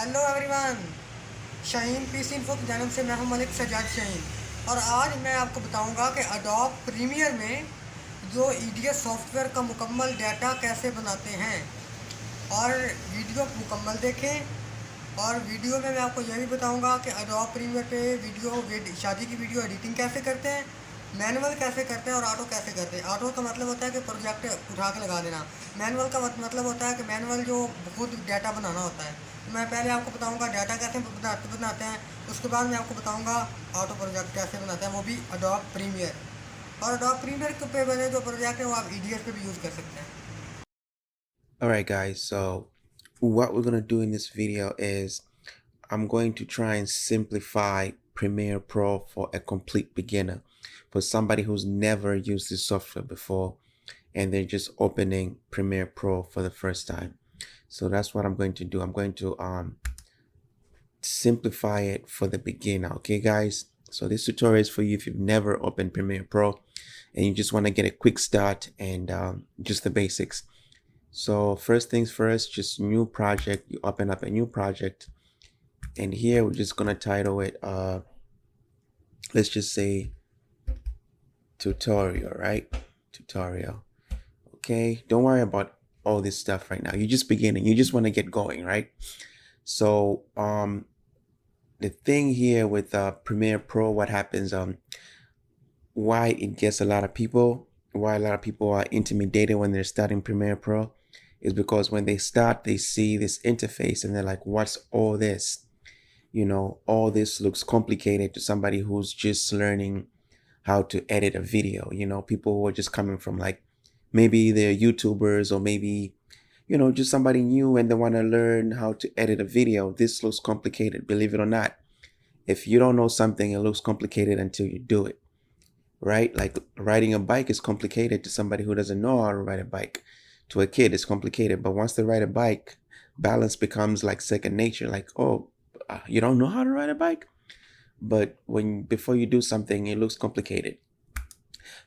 Hello everyone. Shaheen PC info की जानब से मैं हूं मलिक सजाद शाहीन और आज मैं आपको बताऊंगा कि अडोब प्रीमियर में जो ईडीएस सॉफ्टवेयर का मुकम्मल डाटा कैसे बनाते हैं। और वीडियो मुकम्मल देखें। और वीडियो में मैं आपको यह भी बताऊंगा कि अडोब प्रीमियर पे शादी की वीडियो एडिटिंग कैसे करते हैं, मैनुअल कैसे करते हैं और ऑटो कैसे करते हैं। ऑटो का मतलब होता है कि प्रोजेक्ट उठा के लगा देना। मैनुअल का मतलब होता है कि मैनुअल जो खुद डाटा बनाना होता है। तो मैं पहले आपको बताऊंगा डाटा कैसे बनाते हैं, उसके बाद मैं आपको बताऊंगा ऑटो प्रोजेक्ट कैसे बनाते हैं, वो भी अडोब प्रीमियर। और अडोब प्रीमियर पे बने जो प्रोजेक्ट है वो आप ईडीएस पे भी यूज़ कर सकते हैं। All right, guys, so what we're going to do in this video is I'm going to try and simplify Premiere Pro for a complete beginner, for somebody who's never used this software before and they're just opening Premiere Pro for the first time. So that's what I'm going to do. I'm going to simplify it for the beginner. Okay, guys? So this tutorial is for you if you've never opened Premiere Pro and you just want to get a quick start and just the basics. So first things first, just new project. You open up a new project, and here we're just gonna title it let's just say tutorial, right? Tutorial. Okay, don't worry about all this stuff right now. You're just beginning, you just want to get going, right? So the thing here with Premiere Pro, what happens, why it gets a lot of people, why a lot of people are intimidated when they're starting Premiere Pro, is because when they start, they see this interface and they're like, what's all this? You know, all this looks complicated to somebody who's just learning how to edit a video. You know, people who are just coming from, like, maybe they're YouTubers, or maybe, you know, just somebody new and they want to learn how to edit a video. This looks complicated, believe it or not. If you don't know something, it looks complicated until you do it, right? Like riding a bike is complicated to somebody who doesn't know how to ride a bike. To a kid, it's complicated, but once they ride a bike, balance becomes like second nature. Like, oh, you don't know how to ride a bike? But when before you do something, it looks complicated.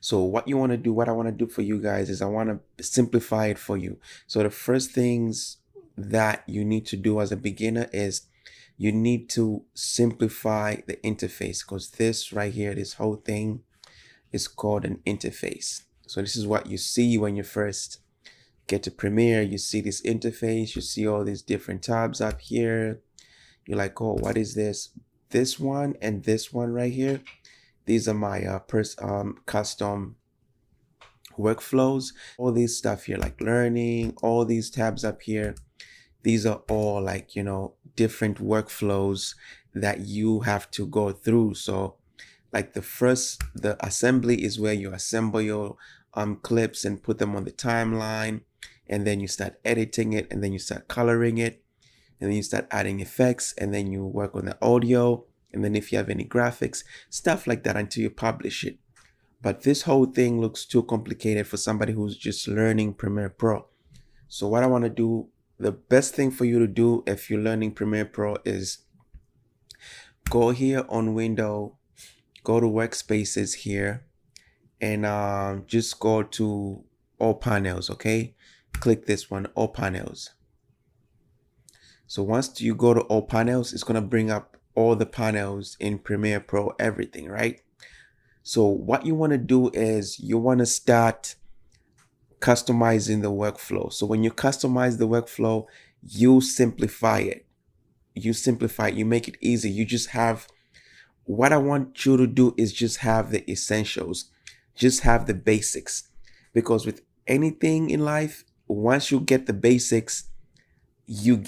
So what you want to do, what I want to do for you guys is I want to simplify it for you. So the first things that you need to do as a beginner is you need to simplify the interface, because this right here, this whole thing is called an interface. So this is what you see when you first get to Premiere. You see this interface, you see all these different tabs up here. You're like, oh, what is this? This one and this one right here, these are my custom workflows. All these stuff here, like learning, all these tabs up here, these are all, like, you know, different workflows that you have to go through. So like the assembly is where you assemble your clips and put them on the timeline, and then you start editing it, and then you start coloring it, and then you start adding effects, and then you work on the audio, and then if you have any graphics, stuff like that, until you publish it. But this whole thing looks too complicated for somebody who's just learning Premiere Pro. So what I want to do, the best thing for you to do if you're learning Premiere Pro is go here on Window, go to Workspaces here, and just go to All Panels. Okay, click this one, All Panels. So once you go to All Panels, it's going to bring up all the panels in Premiere Pro, everything, right? So what you want to do is you want to start customizing the workflow. So when you customize the workflow, you simplify it. You make it easy. You just have, what I want you to do is just have the essentials, just have the basics. Because with anything in life, once you get the basics, you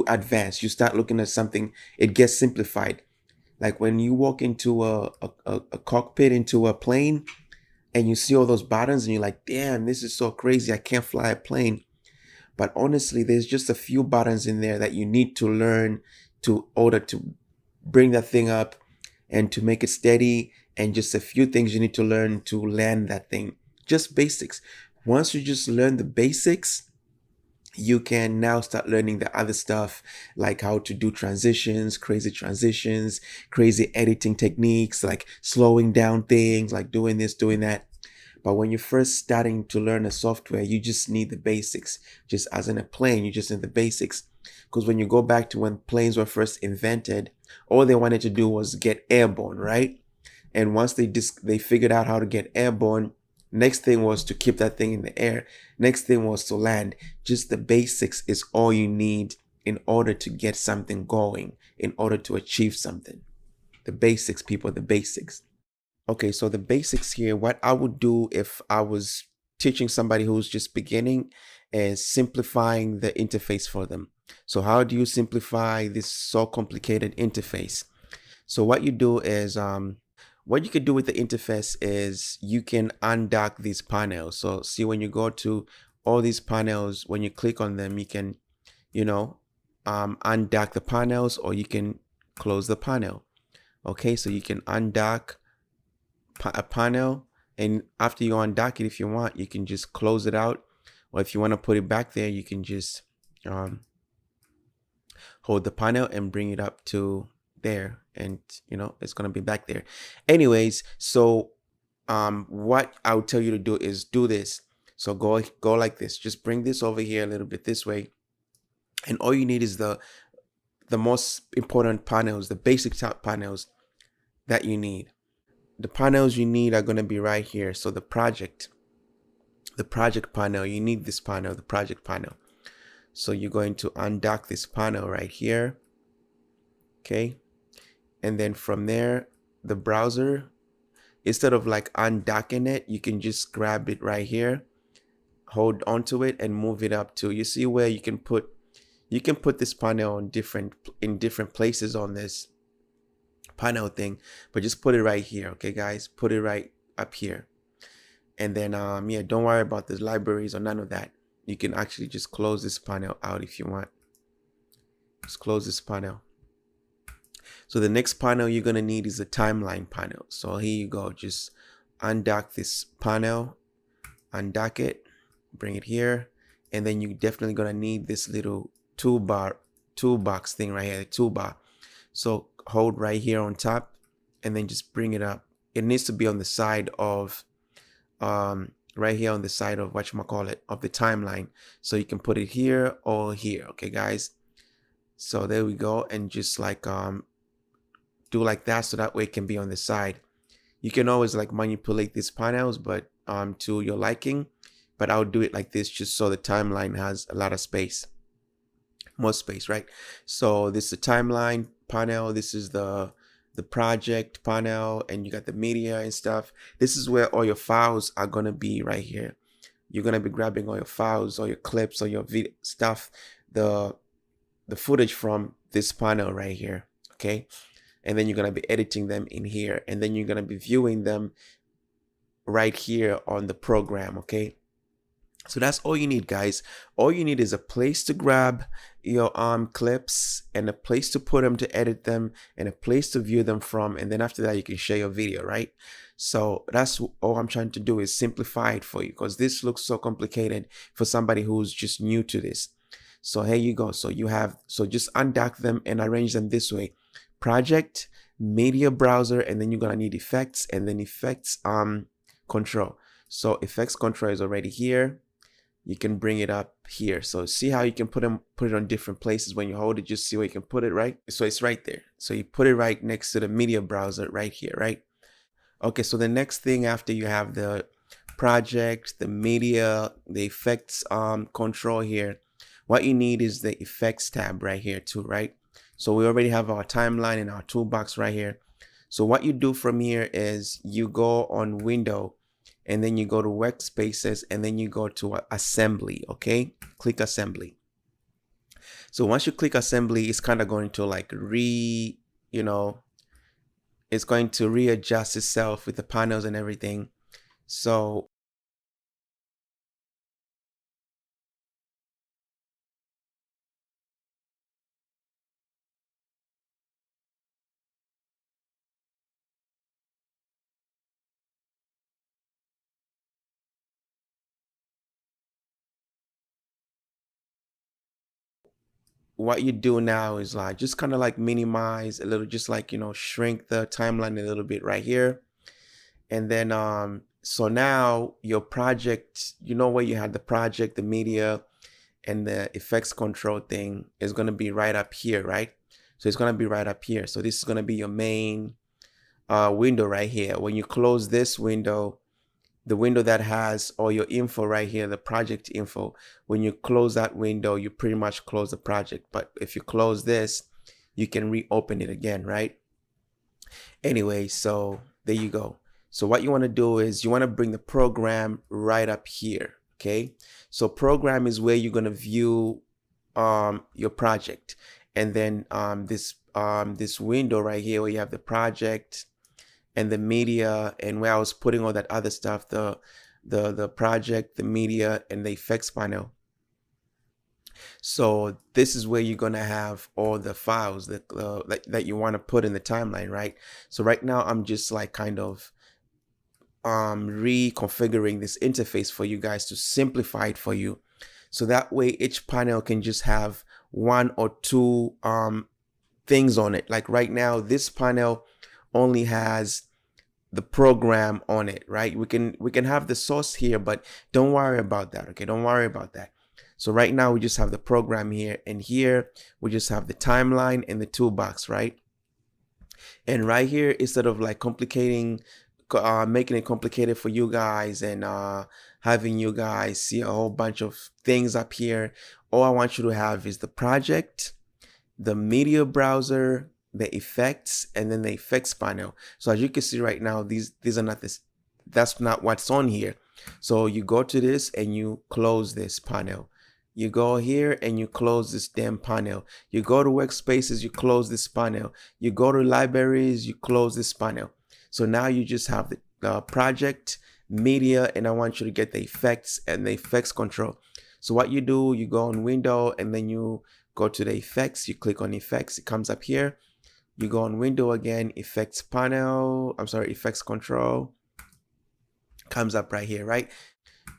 advance. You start looking at something, it gets simplified. Like when you walk into a cockpit, into a plane, and you see all those buttons and you're like, damn, this is so crazy, I can't fly a plane. But honestly, there's just a few buttons in there that you need to learn to order to bring that thing up and to make it steady, and just a few things you need to learn to land that thing. Just basics. Once you just learn the basics, you can now start learning the other stuff, like how to do transitions, crazy editing techniques, like slowing down things, like doing this, doing that. But when you're first starting to learn a software, you just need the basics. Just as in a plane, you just need the basics. Because when you go back to when planes were first invented, all they wanted to do was get airborne, right? And once they figured out how to get airborne, next thing was to keep that thing in the air. Next thing was to land. Just the basics is all you need in order to get something going, in order to achieve something. The basics, people, the basics. Okay, so the basics here, what I would do if I was teaching somebody who's just beginning is simplifying the interface for them. So how do you simplify this so complicated interface? So what you do is, what you can do with the interface is you can undock these panels. So see, when you go to all these panels, when you click on them, you can, undock the panels, or you can close the panel. Okay, so you can undock a panel, and after you undock it, if you want, you can just close it out, or if you want to put it back there, you can just hold the panel and bring it up to there, and it's going to be back there. Anyways, so what I would tell you to do is do this. So go like this. Just bring this over here a little bit this way, and all you need is the most important panels, the basic top panels that you need. The panels you need are going to be right here. So the project panel, you need this panel, the project panel. So you're going to undock this panel right here. Okay. And then from there, the browser, instead of like undocking it, you can just grab it right here, hold onto it, and move it up to, you see where you can put this panel in different places on this panel thing, but just put it right here. Okay, guys, put it right up here. And then yeah, don't worry about the libraries or none of that. You can actually just close this panel out if you want. Just close this panel. So the next panel you're gonna need is a timeline panel. So here you go. Just undock this panel, undock it, bring it here, and then you're definitely gonna need this little toolbox thing right here, the toolbar. So hold right here on top, and then just bring it up. It needs to be on the side of right here on the side of of the timeline. So you can put it here or here. Okay, guys. So there we go, and just like do like that, so that way it can be on the side. You can always like manipulate these panels, but to your liking. But I'll do it like this just so the timeline has a lot of space, more space, right? So this is the timeline panel. This is the project panel, and you got the media and stuff. This is where all your files are gonna be right here. You're gonna be grabbing all your files, all your clips, all your video stuff, the footage from this panel right here. Okay. And then you're going to be editing them in here, and then you're going to be viewing them right here on the program. Okay. So that's all you need, guys. All you need is a place to grab your clips, and a place to put them, to edit them, and a place to view them from. And then after that, you can share your video, right? So that's all I'm trying to do, is simplify it for you, because this looks so complicated for somebody who's just new to this. So here you go. So just undock them and arrange them this way: project, media browser, and then you're gonna need effects, and then effects control. So effects control is already here. You can bring it up here. So see how you can put it on different places. When you hold it, just see where you can put it, right? So it's right there. So you put it right next to the media browser right here, right? Okay, so the next thing after you have the project, the media, the effects control here, what you need is the effects tab right here too, right? So we already have our timeline and our toolbox right here. So what you do from here is you go on Window, and then you go to Workspaces, and then you go to Assembly. Okay, click Assembly. So once you click Assembly, it's kind of going to like it's going to readjust itself with the panels and everything. So what you do now is like just kind of like minimize a little, just like shrink the timeline a little bit right here, and then So now your project, you know where you had the project, the media, and the effects control thing is going to be right up here, right? So it's going to be right up here. So this is going to be your main window right here. When you close this window, the window that has all your info right here, the project info, when you close that window, you pretty much close the project. But if you close this, you can reopen it again, right? Anyway, so there you go. So what you want to do is you want to bring the program right up here. Okay, so program is where you're going to view your project, and then this window right here where you have the project and the media, and where I was putting all that other stuff, the project, the media, and the effects panel. So this is where you're gonna have all the files that you want to put in the timeline, right? So right now I'm just like kind of reconfiguring this interface for you guys to simplify it for you, so that way each panel can just have one or two things on it. Like right now, this panel only has the program on it, right? We can have the source here, but don't worry about that. Okay, don't worry about that. So right now we just have the program here, and here we just have the timeline and the toolbox, right? And right here, instead of like making it complicated for you guys and having you guys see a whole bunch of things up here, all I want you to have is the project, the media browser, the effects, and then the effects panel. So as you can see right now, these are not this, that's not what's on here. So you go to this and you close this panel. You go here and you close this damn panel. You go to workspaces, you close this panel. You go to libraries, you close this panel. So now you just have the project, media, and I want you to get the effects and the effects control. So what you do, you go on window and then you go to the effects, you click on effects, it comes up here. You go on window again, effects panel, effects control, comes up right here, right?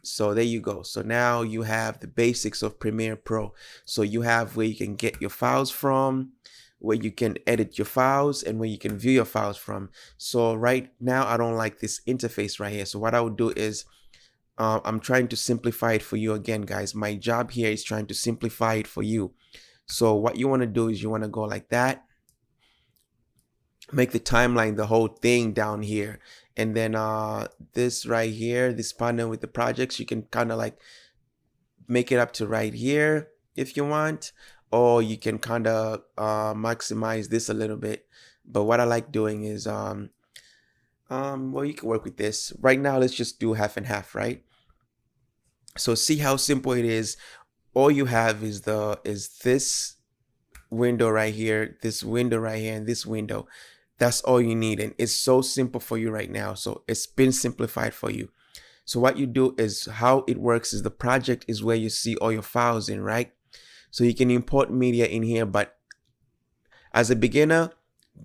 So there you go. So now you have the basics of Premiere Pro. So you have where you can get your files from, where you can edit your files, and where you can view your files from. So right now I don't like this interface right here. So what I would do is I'm trying to simplify it for you again, guys. My job here is trying to simplify it for you. So what you want to do is you want to go like that, make the timeline the whole thing down here, and then this right here, this panel with the projects, you can kind of like make it up to right here if you want, or you can kind of maximize this a little bit. But what I like doing is well, you can work with this. Right now let's just do half and half, right? So see how simple it is. All you have is this window right here, this window right here, and this window. That's all you need, and it's so simple for you right now. So it's been simplified for you. So what you do is, how it works is, the project is where you see all your files in, right? So you can import media in here, but as a beginner,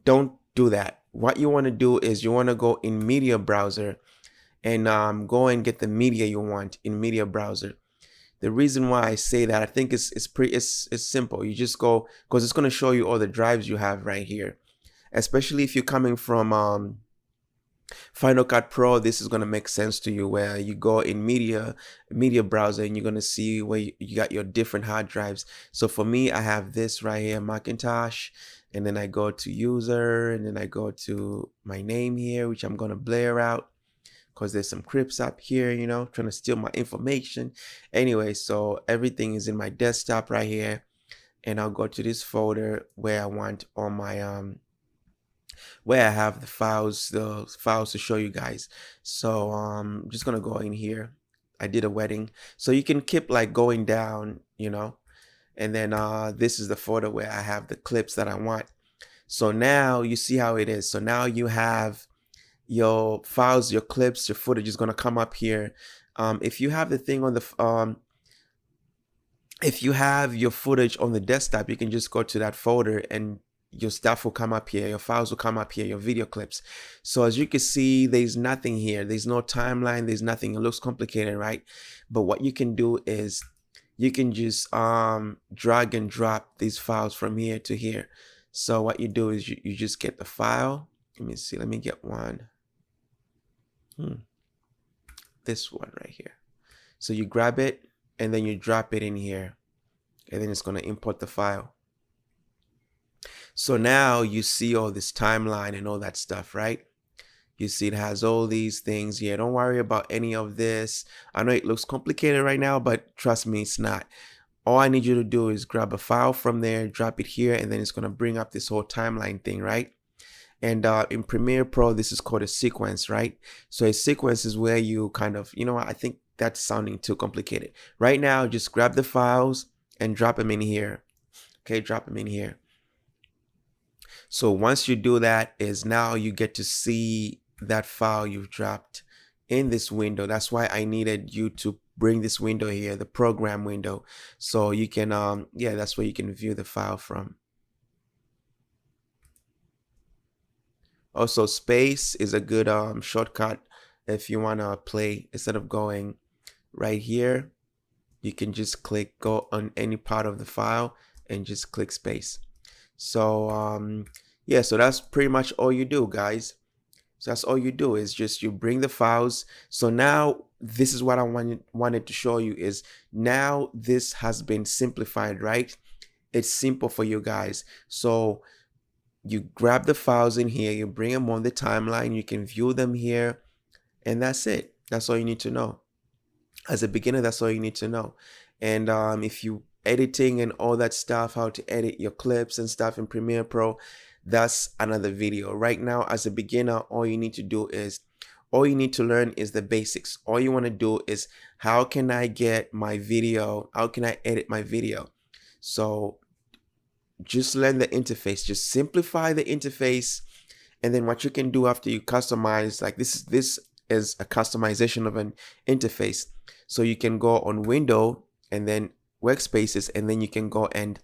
don't do that. What you want to do is you want to go in media browser and go and get the media you want in media browser. The reason why I say that, I think it's simple. You just go, because it's going to show you all the drives you have right here. Especially if you're coming from Final Cut Pro, this is going to make sense to you, where you go in media browser and you're going to see where you got your different hard drives. So for me, I have this right here, Macintosh, and then I go to user, and then I go to my name here, which I'm going to blur out because there's some Crips up here, you know, trying to steal my information. Anyway, so everything is in my desktop right here, and I'll go to this folder where I want all my where I have the files to show you guys. So I'm just gonna go in here. I did a wedding, so you can keep like going down, you know, and then this is the folder where I have the clips that I want. So now you see how it is. So now you have your files, your clips, your footage is gonna come up here. If you have the thing on the if you have your footage on the desktop, you can just go to that folder and your stuff will come up here, your files will come up here, your video clips. So as you can see, there's nothing here, there's no timeline, there's nothing. It looks complicated, right? But what you can do is you can just drag and drop these files from here to here. So what you do is you just get the file. Let me see, let me get one. this one right here. So you grab it and then you drop it in here, and then it's going to import the file. So now you see all this timeline and all that stuff, right? You see it has all these things here. Don't worry about any of this. I know it looks complicated right now, but trust me, it's not. All I need you to do is grab a file from there, drop it here, and then it's going to bring up this whole timeline thing, right? And in Premiere Pro, this is called a sequence, right? So a sequence is where you kind of, you know what, I think that's sounding too complicated. Right now, just grab the files and drop them in here. Okay, drop them in here. So once you do that, is now you get to see that file you've dropped in this window. That's why I needed you to bring this window here, the program window, so you can yeah, that's where you can view the file from. Also, space is a good shortcut if you want to play. Instead of going right here, you can just go on any part of the file and just click space. So yeah, so that's pretty much all you do, guys. So that's all you do, is just you bring the files. So now this is what I wanted to show you, is now this has been simplified, right? It's simple for you guys. So you grab the files in here, you bring them on the timeline, you can view them here, and that's it. That's all you need to know. As a beginner, that's all you need to know. And if you editing and all that stuff, how to edit your clips and stuff in Premiere Pro, that's another video. Right now, as a beginner, all you need to learn is the basics. All you want to do is, how can I get my video? How can I edit my video? So just learn the interface. Just simplify the interface, and then what you can do after you customize, like this is a customization of an interface. So you can go on Window and then Workspaces, and then you can go and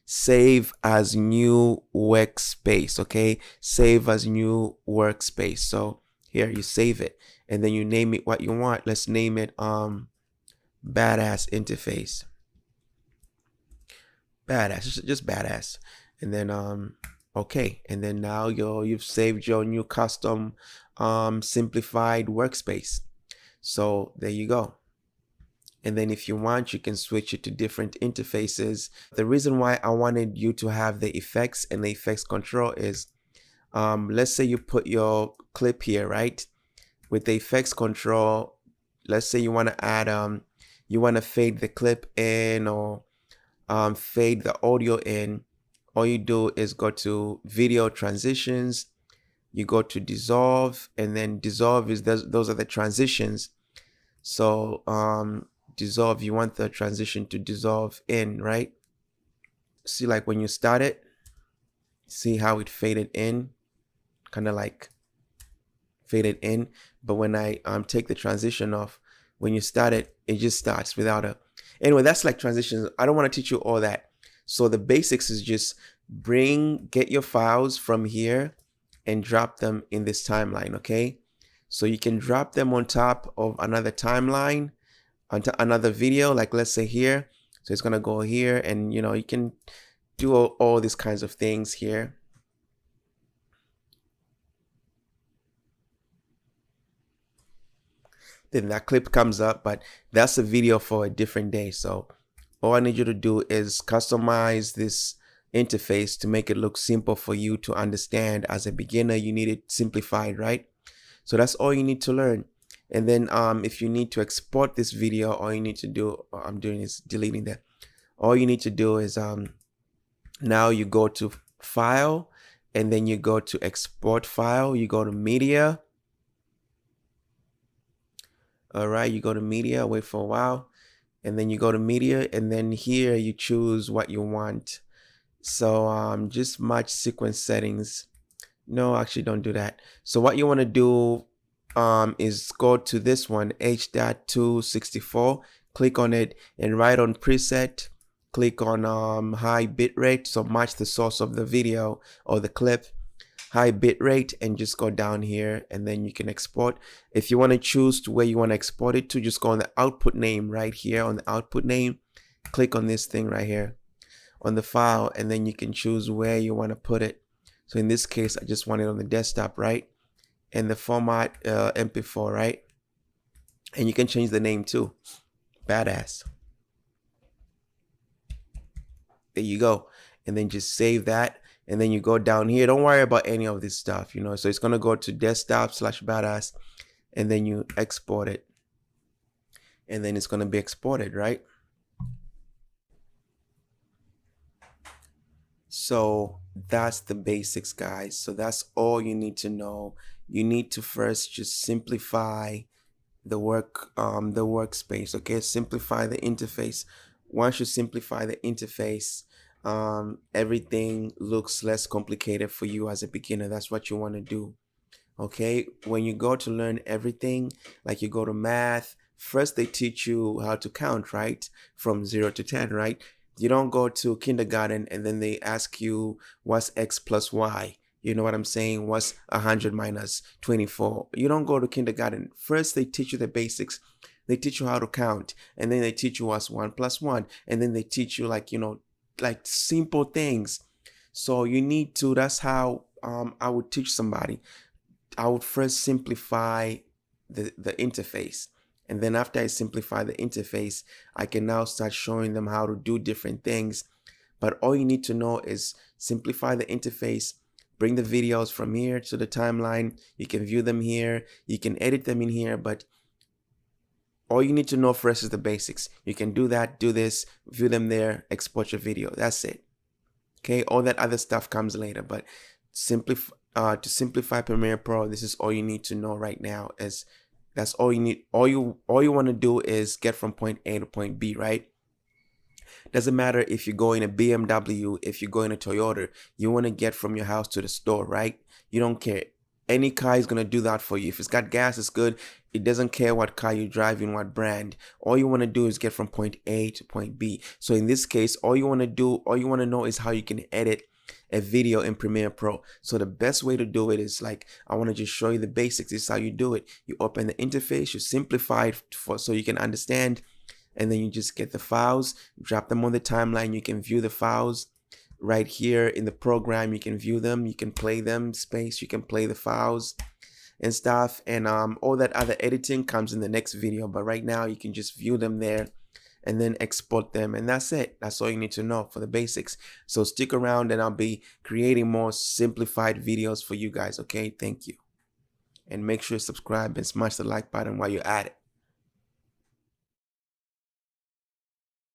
save as new workspace. Okay, save as new workspace. So here you save it, and then you name it what you want. Let's name it badass interface. Badass, just badass. And then okay, and then now you've saved your new custom simplified workspace. So there you go. And then if you want, you can switch it to different interfaces. The reason why I wanted you to have the effects and the effects control is, let's say you put your clip here, right? With the effects control, let's say you want to add, you want to fade the clip in, or fade the audio in. All you do is go to video transitions, you go to dissolve, and then dissolve is those are the transitions. So dissolve, you want the transition to dissolve in, right? See, like when you start it, see how it faded in, kind of like faded in. But when I take the transition off, when you start it, it just starts without a. Anyway, that's like transitions. I don't want to teach you all that. So the basics is just get your files from here and drop them in this timeline, okay? So you can drop them on top of another timeline, onto another video, like let's say here. So it's gonna go here, and you know, you can do all these kinds of things here. Then that clip comes up, but that's a video for a different day. So all I need you to do is customize this interface to make it look simple for you to understand. As a beginner, you need it simplified, right? So that's all you need to learn. And then if you need to export this video, all you need to do, I'm doing is deleting that. All you need to do is now you go to File, and then you go to Export File, you go to Media. All right, you go to Media, wait for a while, and then you go to Media, and then here you choose what you want. So just match sequence settings. No, actually don't do that. So what you want to do is go to this one, H.264, click on it, and right on preset, click on high bitrate. So match the source of the video or the clip, high bitrate, and just go down here, and then you can export. If you want to choose to where you want to export it to, just go on the output name right here. On the output name, click on this thing right here on the file, and then you can choose where you want to put it. So in this case, I just want it on the desktop, right? And the format MP4, right? And you can change the name too. Badass. There you go. And then just save that. And then you go down here. Don't worry about any of this stuff, you know. So it's going to go to desktop/badass. And then you export it. And then it's going to be exported, right? So that's the basics, guys. So that's all you need to know. You need to first just simplify the workspace. Okay, simplify the interface. Once you simplify the interface, everything looks less complicated for you as a beginner. That's what you want to do. Okay, when you go to learn everything, like you go to math, first they teach you how to count, right? From 0 to 10, right? You don't go to kindergarten and then they ask you what's x plus y. You know what I'm saying? What's 100 minus 24? You don't go to kindergarten. First, they teach you the basics. They teach you how to count. And then they teach you what's 1 plus 1. And then they teach you like simple things. So you need to, that's how I would teach somebody. I would first simplify the interface. And then after I simplify the interface, I can now start showing them how to do different things. But all you need to know is simplify the interface, bring the videos from here to the timeline. You can view them here. You can edit them in here. But all you need to know first is the basics. You can do that, do this, view them there, export your video. That's it. Okay, all that other stuff comes later. But to simplify Premiere Pro, this is all you need to know right now. That's all you need. All you want to do is get from point A to point B, right? Doesn't matter if you go in a BMW, if you go in a Toyota, you want to get from your house to the store, right? You don't care. Any car is going to do that for you. If it's got gas, it's good. It doesn't care what car you're driving, what brand. All you want to do is get from point A to point B. So in this case, all you want to know is how you can edit a video in Premiere Pro. So the best way to do it is like, I want to just show you the basics. This is how you do it. You open the interface, you simplify it so you can understand, and then you just get the files, drop them on the timeline. You can view the files right here in the program. You can view them, you can play them, you can play the files and stuff. And all that other editing comes in the next video. But right now you can just view them there and then export them, and that's it. That's all you need to know for the basics. So stick around and I'll be creating more simplified videos for you guys. Okay, thank you. And make sure you subscribe and smash the like button while you're at it.